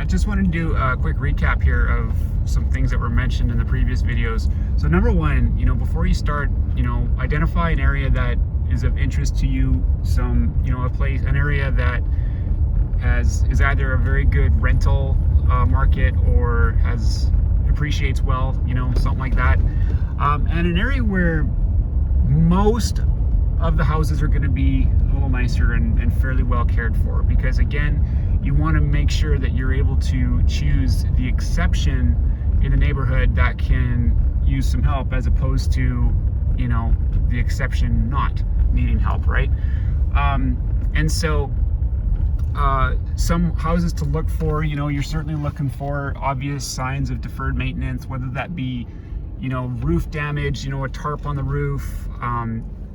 Yeah, just wanted to do a quick recap here of some things that were mentioned in the previous videos. So number one, before you start, identify an area that is of interest to you, an area that is either a very good rental market or appreciates well, something like that. And an area where most of the houses are going to be a little nicer and fairly well cared for, because again, you want to make sure that you're able to choose the exception in the neighborhood that can use some help, as opposed to the exception not needing help, right? And so some houses to look for, you're certainly looking for obvious signs of deferred maintenance, whether that be roof damage, a tarp on the roof,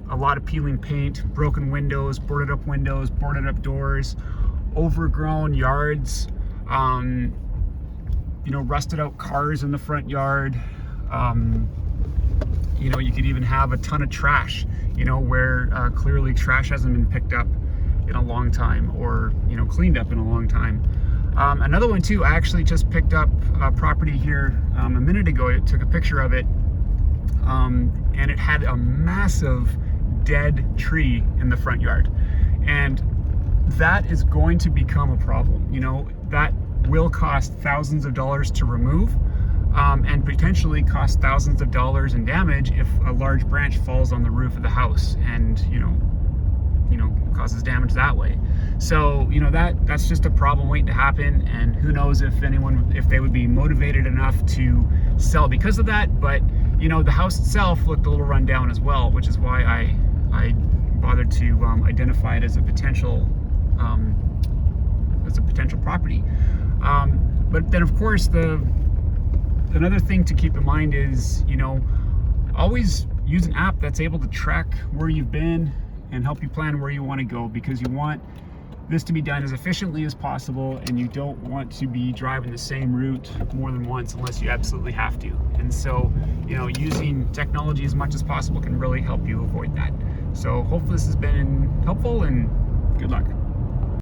a lot of peeling paint, broken windows, boarded up doors, overgrown yards, rusted out cars in the front yard. You could even have a ton of trash, where clearly trash hasn't been picked up in a long time, or cleaned up in a long time. Another one too, I actually just picked up a property here a minute ago. I took a picture of it, and it had a massive dead tree in the front yard, and that is going to become a problem. That will cost thousands of dollars to remove, and potentially cost thousands of dollars in damage if a large branch falls on the roof of the house and causes damage that way. So that's just a problem waiting to happen, and who knows if they would be motivated enough to sell because of that. But the house itself looked a little run down as well, which is why I bothered to identify it as a potential property. But then of course another thing to keep in mind is always use an app that's able to track where you've been and help you plan where you want to go, because you want this to be done as efficiently as possible, and you don't want to be driving the same route more than once unless you absolutely have to. And so using technology as much as possible can really help you avoid that. So hopefully this has been helpful, and good luck.